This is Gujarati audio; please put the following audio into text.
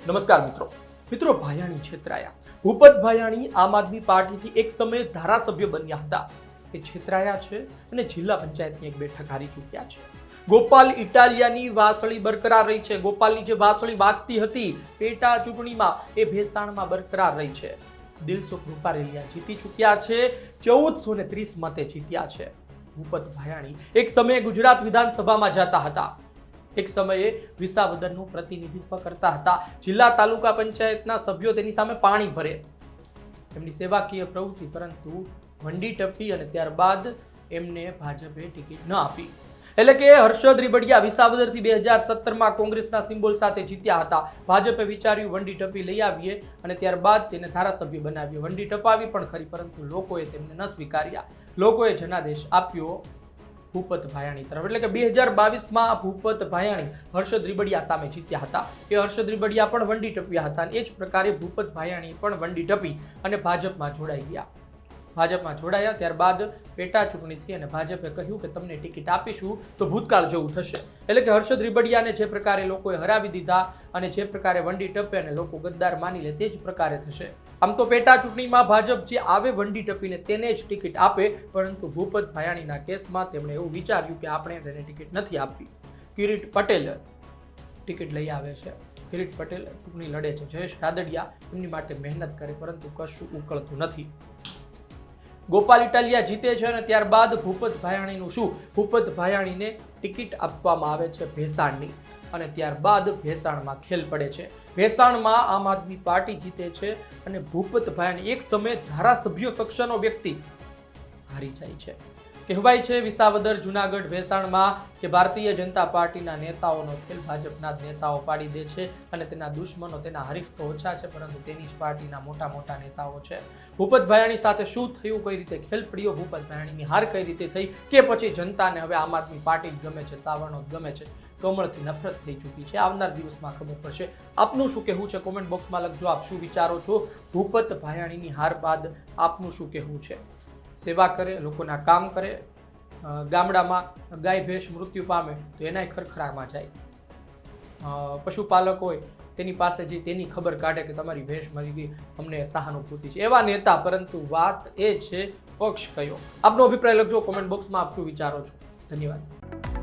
નમસ્કાર મિત્રો ભાયાણી છેતરાયા. ભૂપત ભાયાણી આમ આદમી પાર્ટીથી એક સમયે ધારાસભ્ય બન્યા હતા. એ છેતરાયા છે અને જિલ્લા પંચાયતની એક બેઠક હારી ચૂક્યા છે. ગોપાલ ઇટાલિયાની વાસળી બરકરાર રહી છે. ગોપાલની જે વાસળી વાગતી હતી પેટા ચૂંટણીમાં એ ભેસાણમાં બરકરાર રહી છે. દિલસુખ રૂપારેલિયા જીતી ચૂક્યા છે. 1430 મતે જીત્યા છે. ભૂપત ભાયાણી એક સમયે ગુજરાત વિધાનસભામાં જતા હતા. એક સમયે વિસાવદરનું પ્રતિનિધિત્વ કરતા હતા. જિલ્લા તાલુકા પંચાયતના સભ્યો તેની સામે પાણી ભરે. એમની સેવાકીય પ્રવૃત્તિ, પરંતુ વંડી ટપ્પી અને ત્યારબાદ એમને ભાજપે ટિકિટ ન આપી. એટલે કે હર્ષદ રીબડિયા વિસાવદરથી 2017માં કોંગ્રેસના સિમ્બોલ સાથે જીત્યા હતા. ભાજપે વિચાર્યું વંડી ટપ્પી લઈ આવીએ અને ત્યારબાદ તેને ધારાસભ્ય બનાવ્યો. વંડી ટપાવી પણ ખરી, પરંતુ લોકોએ તેમને ન સ્વીકાર્યા. લોકોએ જનાદેશ આપ્યો ભૂપત ભાયાણી તરફ. એટલે કે 2022માં ભૂપત ભાયાણી હર્ષદ રીબડિયા સામે જીત્યા હતા. એ હર્ષદ રીબડિયા પણ વંડી ટપ્યા હતા અને એ જ પ્રકારે ભૂપત ભાયાણી પણ વંડી ટપી અને ભાજપમાં જોડાઈ ગયા. ભાજપમાં જોડાયા ત્યારબાદ પેટા ચૂંટણી થઈ અને ભાજપે કહ્યું કે તમને ટિકિટ આપીશું તો ભૂતકાળ જેવું થશે. એટલે કે હર્ષદ રીબડિયાને જે પ્રકારે લોકોએ હરાવી દીધા અને જે પ્રકારે વંડી ટપે અને લોકો ગદ્દાર માની લે તે જ પ્રકારે થશે. આમ તો પેટા ચૂંટણીમાં ભાજપ જે આવે વંડી ટપીને તેને જ ટિકિટ આપે, પરંતુ ભૂપત ભાયાણીના કેસમાં તેમણે એવું વિચાર્યું કે આપણે તેને ટિકિટ નથી આપવી. કિરીટ પટેલ ટિકિટ લઈ આવે છે. કિરીટ પટેલ ચૂંટણી લડે છે. જયેશ રાદડિયા એમની માટે મહેનત કરે, પરંતુ કશું ઉકળતું નથી. ગોપાલ ઇટાલિયા જીતે છે અને ત્યારબાદ ભૂપત ભાયાણીનું શું? ભૂપત ભાયાણીને ટિકિટ આપવામાં આવે છે ભેસાણની અને ત્યારબાદ ભેસાણમાં ખેલ પડે છે. ભેસાણમાં આમ આદમી પાર્ટી જીતે છે અને ભૂપત ભાયાણી એક સમયે ધારાસભ્ય કક્ષાનો વ્યક્તિ હારી જાય છે. કહેવાય છે વિસાવદર, જુનાગઢ, ભેસાણમાં કે ભારતીય જનતા પાર્ટીના નેતાઓનો ખેલ ભાજપના જ નેતાઓ પાડી દે છે અને તેના દુશ્મનો, તેના હરીફ તો ઓછા છે, પરંતુ તેની જ પાર્ટીના મોટા મોટા નેતાઓ છે. ભૂપત ભાયાણી સાથે શું થયું, કઈ રીતે ખેલ પડ્યો, ભૂપત ભાયાણીની હાર કઈ રીતે થઈ, કે પછી જનતાને હવે આમ આદમી પાર્ટી જ ગમે છે, સાવરણો જ ગમે છે, કમળથી નફરત થઈ ચૂકી છે, આવનાર દિવસમાં ખબર પડશે. આપનું શું કહેવું છે કોમેન્ટ બોક્સમાં લખજો. આપ શું વિચારો છો? ભૂપત ભાયાણીની હાર બાદ આપનું શું કહેવું છે? સેવા કરે, લોકોના કામ કરે, ગામડામાં ગાય ભેંસ મૃત્યુ પામે તો એનાય ખરખરામાં જાય. પશુપાલક હોય તેની પાસે જઈ તેની ખબર કાઢે કે તમારી ભેંસ મરી ગઈ, અમને સહાનુભૂતિ છે. એવા નેતા, પરંતુ વાત એ છે પક્ષ કયો. આપનો અભિપ્રાય લખજો કોમેન્ટ બોક્સમાં. આપ શું વિચારો છો? ધન્યવાદ.